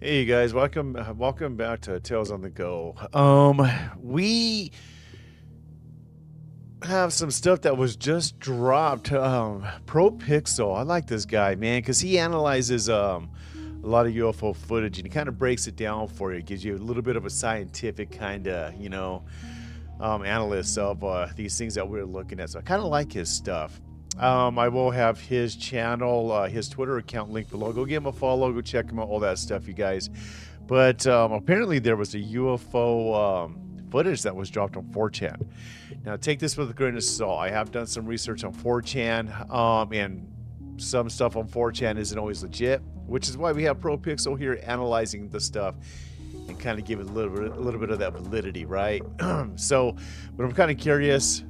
Hey guys, welcome back to Tales on the Go. We have some stuff that was just dropped. Pro Pixel, I like this guy, man, because he analyzes a lot of UFO footage and he kind of breaks it down for you. Gives you a little bit of a scientific kind of, analysis of these things that we're looking at. So I kind of like his stuff. I will have his channel, his Twitter account linked below. Go give him a follow. Go check him out. All that stuff, you guys. But apparently there was a UFO footage that was dropped on 4chan. Now take this with a grain of salt. I have done some research on 4chan, and some stuff on 4chan isn't always legit, which is why we have ProPixel here analyzing the stuff and kind of give it a little bit of that validity, right? So, but I'm kind of curious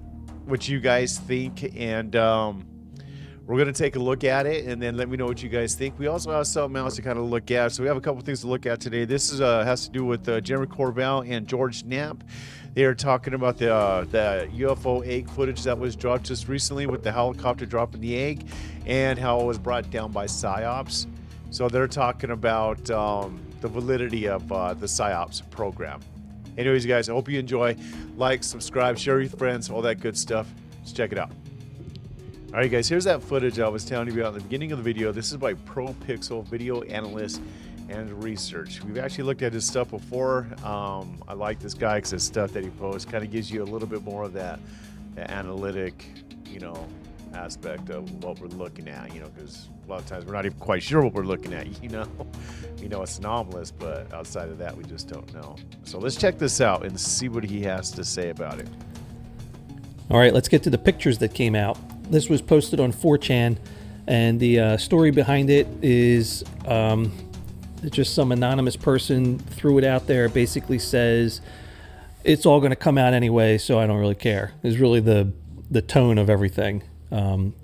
what you guys think, and we're going to take a look at it and then let me know what you guys think. We also have something else to kind of look at. So we have a couple things to look at today. This is has to do with Jeremy Corbell and George Knapp. They are talking about the UFO egg footage that was dropped just recently with the helicopter dropping the egg and how it was brought down by PSYOPs. So they're talking about the validity of the PSYOPs program. Anyways, guys, I hope you enjoy. Like, subscribe, share with friends, all that good stuff. Let's check it out. All right, guys, here's that footage I was telling you about in the beginning of the video. This is by ProPixel, video analyst and research. We've actually looked at his stuff before. I like this guy because his stuff that he posts kind of gives you a little bit more of that analytic, aspect of what we're looking at, because a lot of times we're not even quite sure what we're looking at, it's anomalous, but outside of that, we just don't know. So let's check this out and see what he has to say about it. All right, let's get to the pictures that came out. This was posted on 4chan, and the story behind it is just some anonymous person threw it out there. It basically says, it's all going to come out anyway, so I don't really care, is really the tone of everything.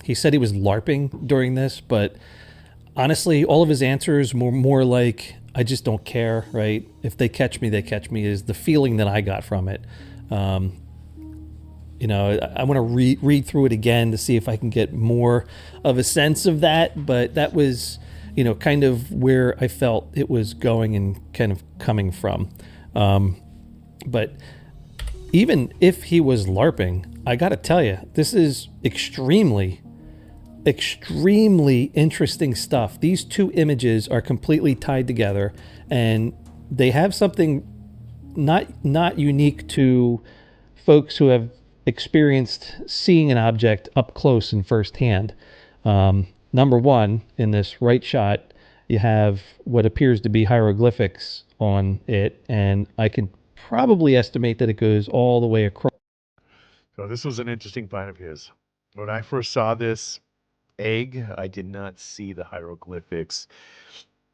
He said he was LARPing during this, but honestly, all of his answers were more like, I just don't care, right? If they catch me, they catch me, is the feeling that I got from it. I want to read through it again to see if I can get more of a sense of that, but that was, kind of where I felt it was going and kind of coming from. But even if he was LARPing, I got to tell you, this is extremely interesting stuff. These two images are completely tied together, and they have something not unique to folks who have experienced seeing an object up close and firsthand. Number one, in this right shot, you have what appears to be hieroglyphics on it, and I can probably estimate that it goes all the way across. So this was an interesting find of his. When I first saw this egg, I did not see the hieroglyphics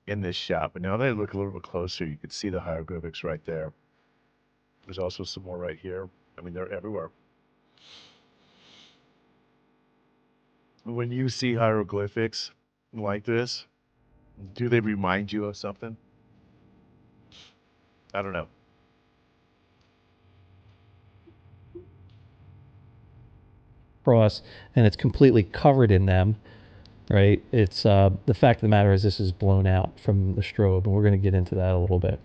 in this shot, but now that I look a little bit closer, you can see the hieroglyphics right there. There's also some more right here. I mean, they're everywhere. When you see hieroglyphics like this, do they remind you of something? I don't know. Across, and it's completely covered in them, right? It's the fact of the matter is this is blown out from the strobe, and we're going to get into that a little bit.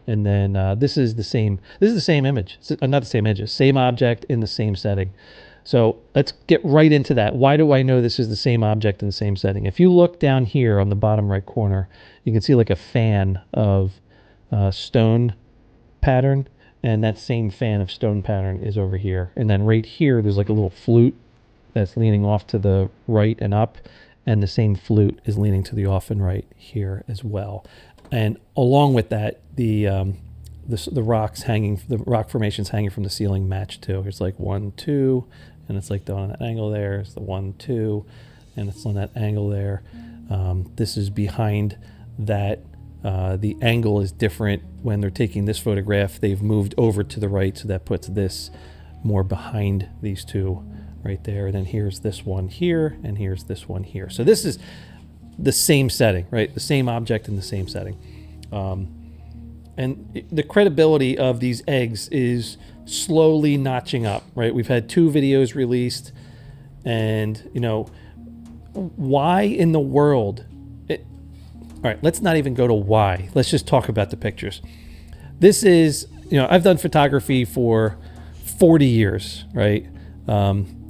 And then this is the same image, not the same image, same object in the same setting. So let's get right into that. Why do I know this is the same object in the same setting? If you look down here on the bottom right corner, you can see like a fan of stone pattern, and that same fan of stone pattern is over here. And then right here, there's like a little flute that's leaning off to the right and up, and the same flute is leaning to the off and right here as well. And along with that, the rocks hanging, the rock formations hanging from the ceiling match too. It's like 1, 2, and it's like on that angle there. It's the 1, 2, and it's on that angle there. This is behind that. The angle is different when they're taking this photograph. They've moved over to the right, so that puts this more behind these two right there. And then here's this one here, and here's this one here. So this is the same setting, right? The same object in the same setting. And the credibility of these eggs is slowly notching up, right? We've had 2 videos released, and why in the world All right, let's not even go to why. Let's just talk about the pictures. This is, I've done photography for 40 years, right?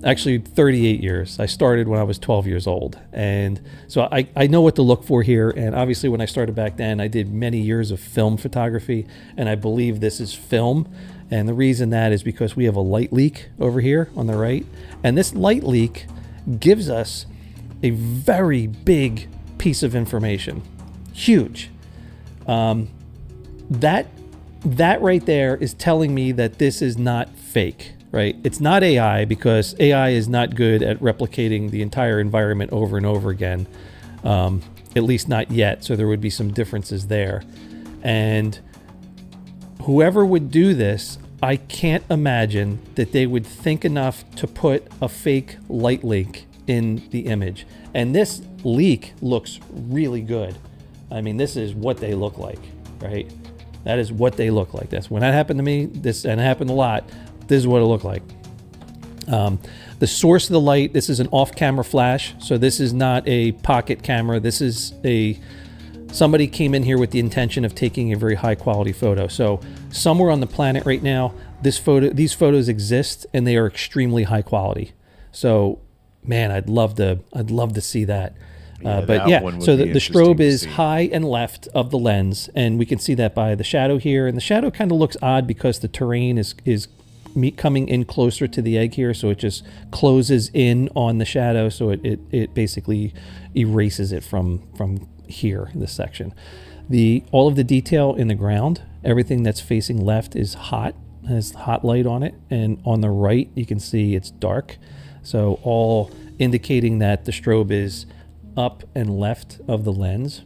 Actually 38 years. I started when I was 12 years old. And so I know what to look for here. And obviously when I started back then, I did many years of film photography, and I believe this is film. And the reason that is because we have a light leak over here on the right. And this light leak gives us a very big piece of information. Huge. That right there is telling me that this is not fake. Right? It's not AI, because AI is not good at replicating the entire environment over and over again, at least not yet. So there would be some differences there. And whoever would do this, I can't imagine that they would think enough to put a fake light leak in the image. And this leak looks really good. I mean, this is what they look like, right? That is what they look like. That's when that happened to me, and it happened a lot. This is what it looked like. The source of the light, this is an off-camera flash. So this is not a pocket camera. This is somebody came in here with the intention of taking a very high quality photo. So somewhere on the planet right now, these photos exist, and they are extremely high quality. So man, I'd love to see that. But yeah, so the strobe is high and left of the lens, and we can see that by the shadow here. And the shadow kind of looks odd because the terrain is coming in closer to the egg here, so it just closes in on the shadow, so it basically erases it from here in this section. All of the detail in the ground, everything that's facing left is hot, has hot light on it, and on the right you can see it's dark, so all indicating that the strobe is up and left of the lens.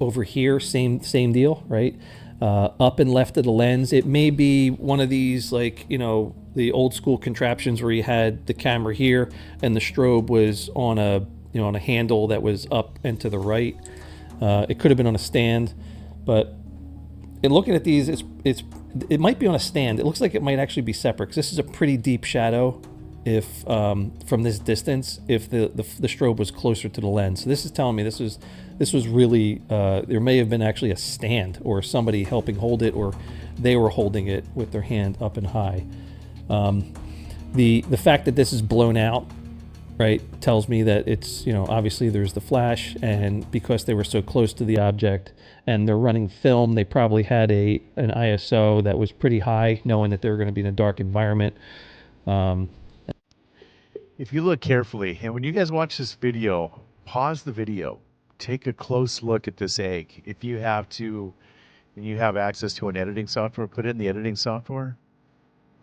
Over here, same deal, right? Up and left of the lens. It may be one of these, like, the old school contraptions where you had the camera here and the strobe was on a handle that was up and to the right. It could have been on a stand, but in looking at these, it might be on a stand. It looks like it might actually be separate, because this is a pretty deep shadow if from this distance, if the strobe was closer to the lens. So this is telling me this was really, there may have been actually a stand or somebody helping hold it, or they were holding it with their hand up and high. The fact that this is blown out, right, tells me that it's, obviously there's the flash, and because they were so close to the object and they're running film, they probably had an ISO that was pretty high, knowing that they were going to be in a dark environment. If you look carefully, and when you guys watch this video, pause the video, take a close look at this egg. If you have to, and you have access to an editing software, put it in the editing software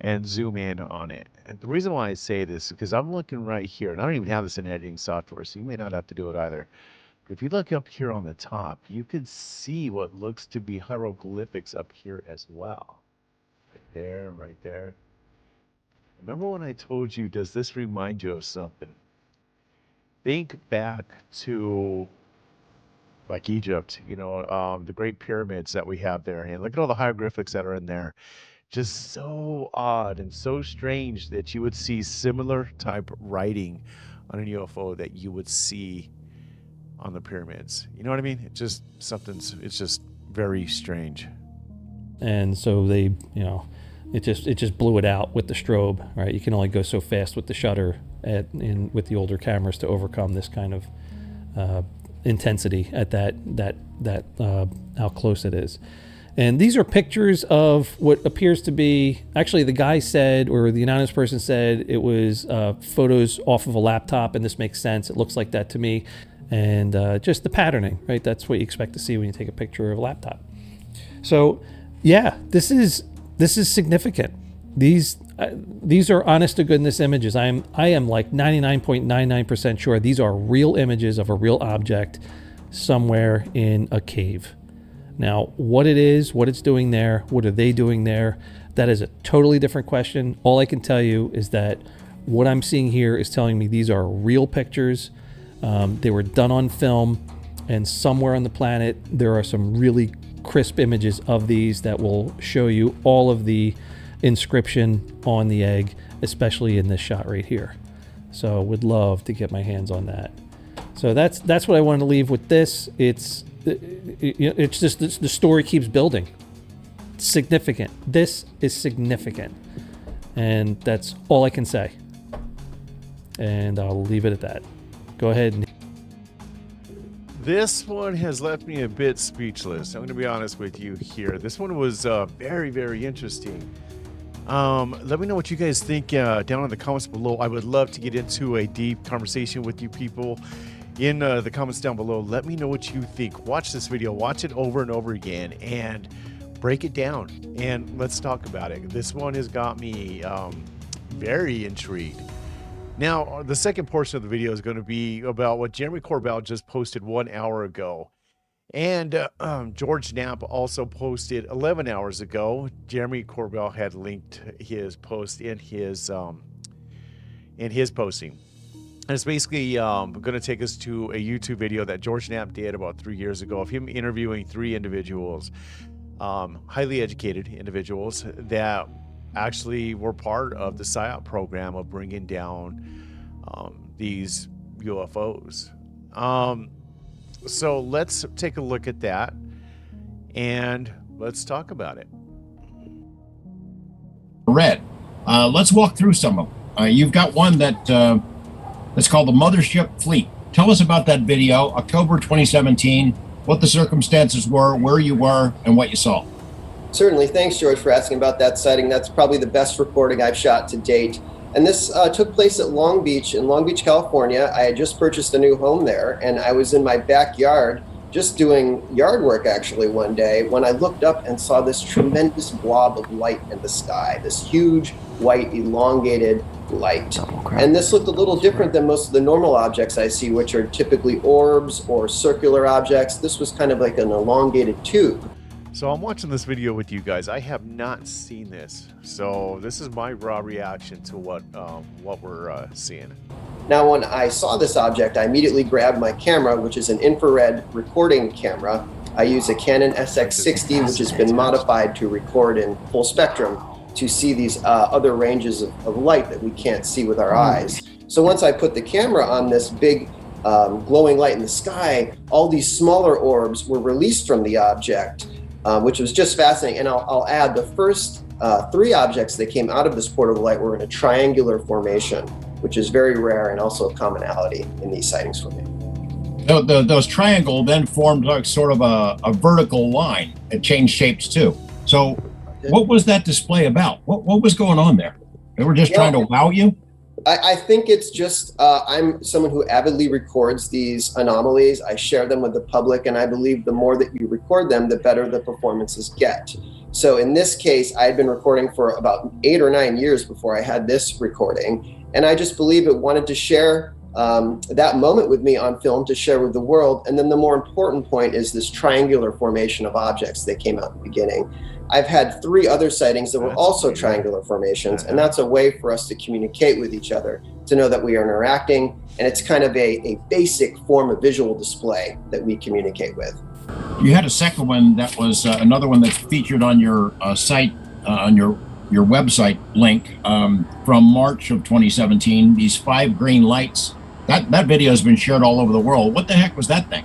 and zoom in on it. And the reason why I say this is because I'm looking right here, and I don't even have this in editing software, so you may not have to do it either. But if you look up here on the top, you can see what looks to be hieroglyphics up here as well. Right there. Remember when I told you, does this remind you of something? Think back to like Egypt, the Great Pyramids that we have there. And look at all the hieroglyphics that are in there. Just so odd and so strange that you would see similar type writing on a UFO that you would see on the pyramids. You know what I mean? It's just very strange. And so they, it just blew it out with the strobe, right? You can only go so fast with the shutter with the older cameras to overcome this kind of intensity at that how close it is. And these are pictures of what appears to be, actually the guy said, or the anonymous person said, it was photos off of a laptop, and this makes sense. It looks like that to me. And just the patterning, right? That's what you expect to see when you take a picture of a laptop. So yeah, this is significant. These are honest to goodness images. I am like 99.99% sure these are real images of a real object somewhere in a cave. Now, what it is, what it's doing there, what are they doing there, that is a totally different question. All I can tell you is that what I'm seeing here is telling me these are real pictures. They were done on film, and somewhere on the planet there are some really crisp images of these that will show you all of the inscription on the egg, especially in this shot right here. So would love to get my hands on that. So that's what I wanted to leave with this. It's it's just the story keeps building. Significant. This is significant, and that's all I can say. And I'll leave it at that. Go ahead. This one has left me a bit speechless. I'm going to be honest with you here. This one was very, very interesting. Let me know what you guys think down in the comments below. I would love to get into a deep conversation with you people in the comments down below. Let me know what you think. Watch this video, watch it over and over again, and break it down, and let's talk about it. This one has got me very intrigued. Now, the second portion of the video is going to be about what Jeremy Corbell just posted 1 hour ago. And George Knapp also posted 11 hours ago. Jeremy Corbell had linked his post in his posting. And it's basically going to take us to a YouTube video that George Knapp did about 3 years ago of him interviewing 3 individuals, highly educated individuals that actually were part of the PSYOP program of bringing down these UFOs. So let's take a look at that and let's talk about it. Red. Let's walk through some of them. You've got one that's called the Mothership Fleet. Tell us about that video, October 2017, what the circumstances were, where you were, and what you saw. Certainly. Thanks, George, for asking about that sighting. That's probably the best recording I've shot to date. And this took place at Long Beach, in Long Beach, California. I had just purchased a new home there, and I was in my backyard just doing yard work, actually, one day, when I looked up and saw this tremendous blob of light in the sky, this huge, white, elongated light. And this looked a little different than most of the normal objects I see, which are typically orbs or circular objects. This was kind of like an elongated tube. So I'm watching this video with you guys. I have not seen this, so this is my raw reaction to what we're seeing. Now, when I saw this object, I immediately grabbed my camera, which is an infrared recording camera. I use a Canon SX60, which has been modified to record in full spectrum to see these other ranges of light that we can't see with our eyes. So once I put the camera on this big glowing light in the sky, all these smaller orbs were released from the object, which was just fascinating. And I'll add, the first 3 objects that came out of this portal of light were in a triangular formation, which is very rare and also a commonality in these sightings for me. Those triangle then formed like sort of a vertical line. It changed shapes too. So what was that display about? What was going on there? They were just trying to wow you? I think it's just, I'm someone who avidly records these anomalies. I share them with the public, and I believe the more that you record them, the better the performances get. So in this case, I had been recording for about 8 or 9 years before I had this recording. And I just believe it wanted to share that moment with me on film, to share with the world. And then the more important point is this triangular formation of objects that came out in the beginning. I've had 3 other sightings that were also triangular formations, and that's a way for us to communicate with each other, to know that we are interacting, and it's kind of a basic form of visual display that we communicate with. You had a second one that was another one that's featured on your site, on your website link from March of 2017, these 5 green lights. That video has been shared all over the world. What the heck was that thing?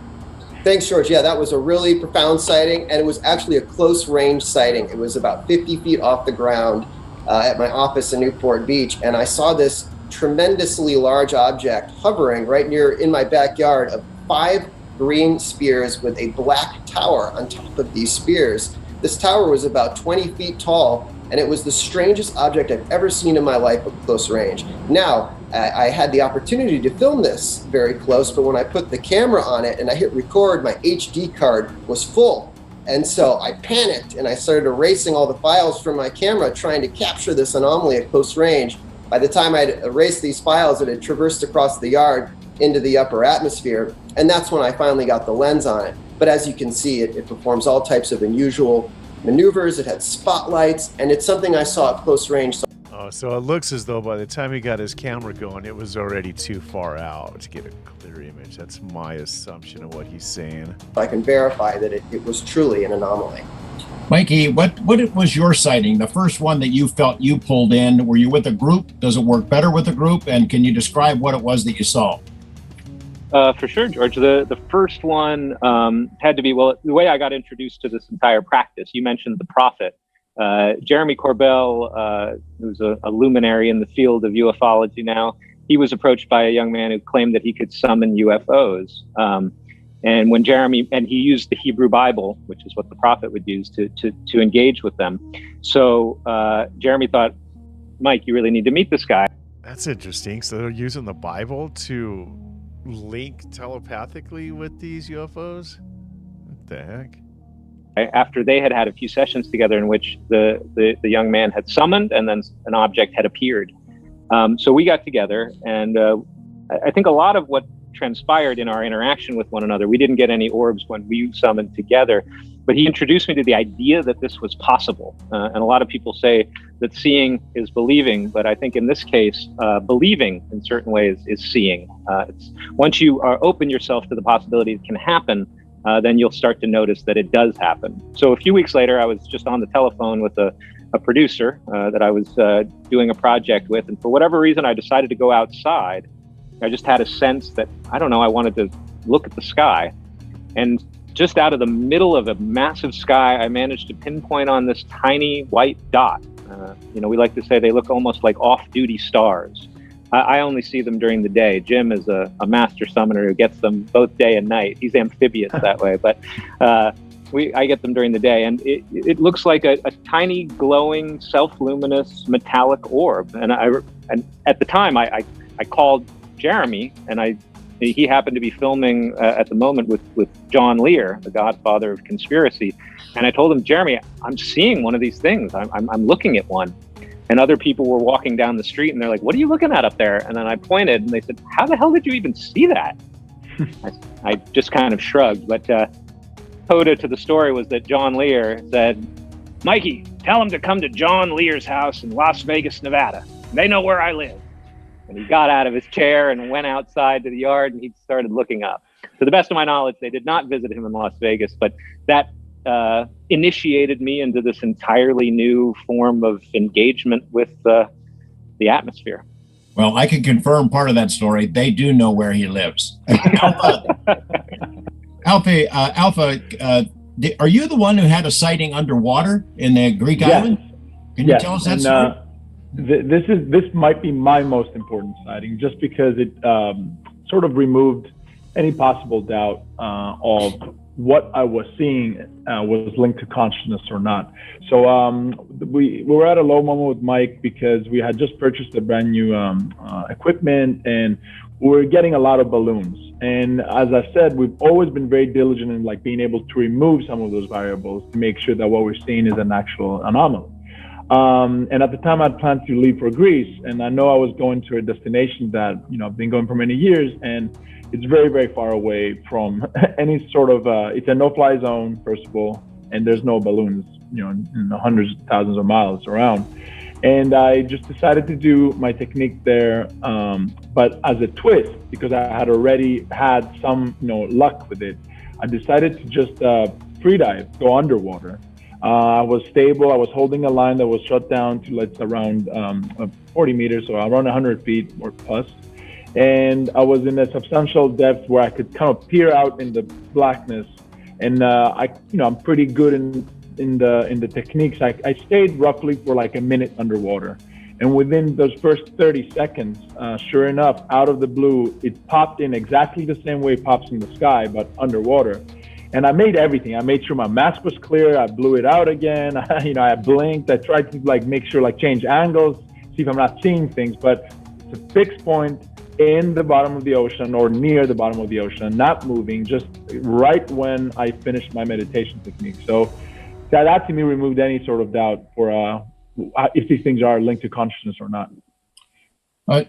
Thanks, George. Yeah, that was a really profound sighting, and it was actually a close range sighting. It was about 50 feet off the ground at my office in Newport Beach, and I saw this tremendously large object hovering right in my backyard of 5 green spears with a black tower on top of these spears. This tower was about 20 feet tall, and it was the strangest object I've ever seen in my life at close range. Now, I had the opportunity to film this very close, but when I put the camera on it and I hit record, my HD card was full. And so I panicked and I started erasing all the files from my camera, trying to capture this anomaly at close range. By the time I'd erased these files, it had traversed across the yard into the upper atmosphere. And that's when I finally got the lens on it. But as you can see, it performs all types of unusual maneuvers. It had spotlights, and it's something I saw at close range. So it looks as though by the time he got his camera going, it was already too far out to get a clear image. That's my assumption of what he's saying. I can verify that it was truly an anomaly. Mikey, what was your sighting? The first one that you felt you pulled in, were you with a group? Does it work better with a group? And can you describe what it was that you saw? For sure, George. The first one had to be, well, the way I got introduced to this entire practice, you mentioned the prophet. Jeremy Corbell, who's a luminary in the field of ufology now, he was approached by a young man who claimed that he could summon UFOs. And when he used the Hebrew Bible, which is what the prophet would use to engage with them. So Jeremy thought, Mike, you really need to meet this guy. That's interesting. So they're using the Bible to link telepathically with these UFOs? What the heck? After they had a few sessions together in which the young man had summoned and then an object had appeared. So we got together, and I think a lot of what transpired in our interaction with one another, we didn't get any orbs when we summoned together, but he introduced me to the idea that this was possible. And a lot of people say that seeing is believing, but I think in this case, believing in certain ways is seeing. It's once you open yourself to the possibility it can happen, then you'll start to notice that it does happen. So a few weeks later, I was just on the telephone with a producer that I was doing a project with, and for whatever reason, I decided to go outside. I just had a sense that, I don't know, I wanted to look at the sky. And just out of the middle of a massive sky, I managed to pinpoint on this tiny white dot. We like to say they look almost like off-duty stars. I only see them during the day. Jim is a master summoner who gets them both day and night. He's amphibious that way, but I get them during the day. And it looks like a tiny, glowing, self-luminous, metallic orb. And at the time, I called Jeremy, and he happened to be filming at the moment with John Lear, the godfather of conspiracy. And I told him, Jeremy, I'm seeing one of these things. I'm looking at one. And other people were walking down the street, and they're like, what are you looking at up there? And then I pointed, and they said, how the hell did you even see that? I just kind of shrugged. But coda to the story was that John Lear said, Mikey, tell him to come to John Lear's house in Las Vegas, Nevada. They know where I live. And he got out of his chair and went outside to the yard, and he started looking up. To the best of my knowledge, they did not visit him in Las Vegas, but that initiated me into this entirely new form of engagement with the atmosphere. Well, I can confirm part of that story. They do know where he lives. Alpha, are you the one who had a sighting underwater in the Greek island? Can you tell us that story? This might be my most important sighting, just because it sort of removed any possible doubt of what I was seeing was linked to consciousness or not. So we were at a low moment with Mike because we had just purchased a brand new equipment, and we were getting a lot of balloons. And as I said, we've always been very diligent in being able to remove some of those variables to make sure that what we're seeing is an actual anomaly. And at the time, I'd planned to leave for Greece, and I know I was going to a destination that I've been going for many years, and it's very, very far away from any sort of. It's a no-fly zone, first of all, and there's no balloons, in the hundreds of thousands of miles around. And I just decided to do my technique there, but as a twist, because I had already had some, luck with it. I decided to just free dive, go underwater. I was stable. I was holding a line that was shut down to around 40 meters, so around 100 feet or plus. And I was in a substantial depth where I could kind of peer out in the blackness. And I'm pretty good in the techniques. I stayed roughly for a minute underwater. And within those first 30 seconds, sure enough, out of the blue, it popped in exactly the same way it pops in the sky, but underwater. And I made everything. I made sure my mask was clear. I blew it out again. I blinked. I tried to make sure, change angles, see if I'm not seeing things. But it's a fixed point in the bottom of the ocean or near the bottom of the ocean, not moving, just right when I finished my meditation technique. So that to me removed any sort of doubt for if these things are linked to consciousness or not.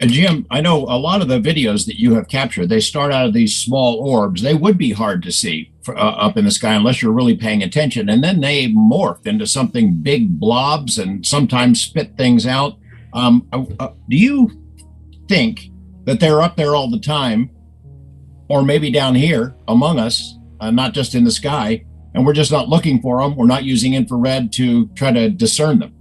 Jim, I know a lot of the videos that you have captured, they start out of these small orbs. They would be hard to see up in the sky unless you're really paying attention. And then they morph into something big blobs and sometimes spit things out. Do you think that they're up there all the time, or maybe down here among us, not just in the sky, and we're just not looking for them? We're not using infrared to try to discern them.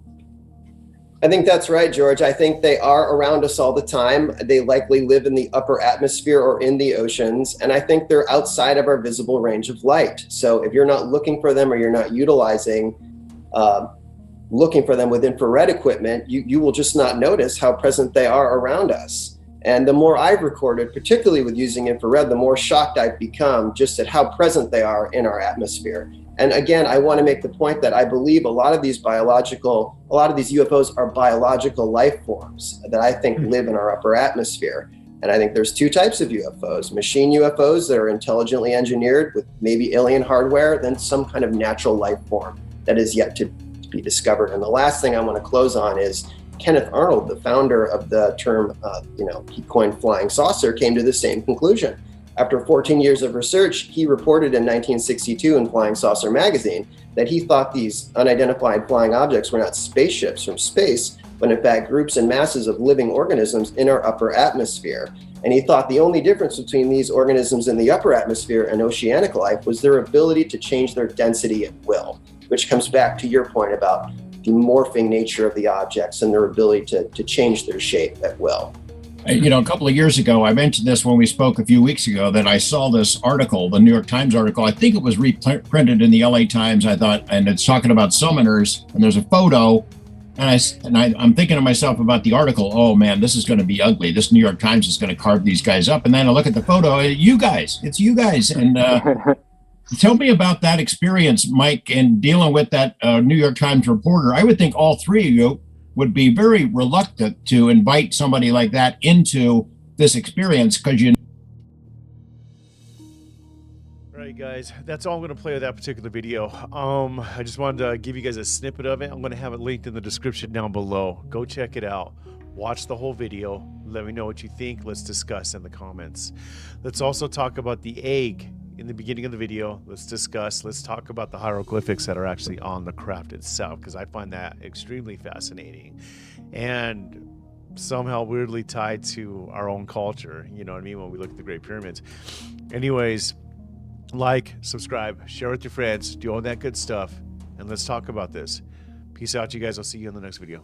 I think that's right, George. I think they are around us all the time. They likely live in the upper atmosphere or in the oceans. And I think they're outside of our visible range of light. So if you're not looking for them or you're not utilizing, looking for them with infrared equipment, you will just not notice how present they are around us. And the more I've recorded, particularly with using infrared, the more shocked I've become just at how present they are in our atmosphere. And again, I want to make the point that I believe a lot of these UFOs are biological life forms that I think live in our upper atmosphere. And I think there's two types of UFOs: machine UFOs that are intelligently engineered with maybe alien hardware, then some kind of natural life form that is yet to be discovered. And the last thing I want to close on is Kenneth Arnold, the founder of the term, he coined flying saucer, came to the same conclusion. After 14 years of research, he reported in 1962 in Flying Saucer magazine that he thought these unidentified flying objects were not spaceships from space, but in fact groups and masses of living organisms in our upper atmosphere. And he thought the only difference between these organisms in the upper atmosphere and oceanic life was their ability to change their density at will, which comes back to your point about the morphing nature of the objects and their ability to change their shape at will. You know, a couple of years ago, I mentioned this when we spoke a few weeks ago, that I saw this article, the New York Times article. I think it was reprinted in the LA Times, I thought, and it's talking about summoners, and there's a photo, and I'm thinking to myself about the article, oh man, this is going to be ugly. This New York Times is going to carve these guys up. And then I look at the photo, it's you guys. And tell me about that experience, Mike, in dealing with that New York Times reporter. I would think all three of you would be very reluctant to invite somebody like that into this experience because you. All right, guys, that's all I'm going to play with that particular video. I just wanted to give you guys a snippet of it. I'm going to have it linked in the description down below. Go check it out. Watch the whole video. Let me know what you think. Let's discuss in the comments. Let's also talk about the egg in the beginning of the video. Let's talk about the hieroglyphics that are actually on the craft itself, because I find that extremely fascinating and somehow weirdly tied to our own culture. You know what I mean? When we look at the Great Pyramids. Anyways, like, subscribe, share with your friends, do all that good stuff, and let's talk about this. Peace out, you guys. I'll see you in the next video.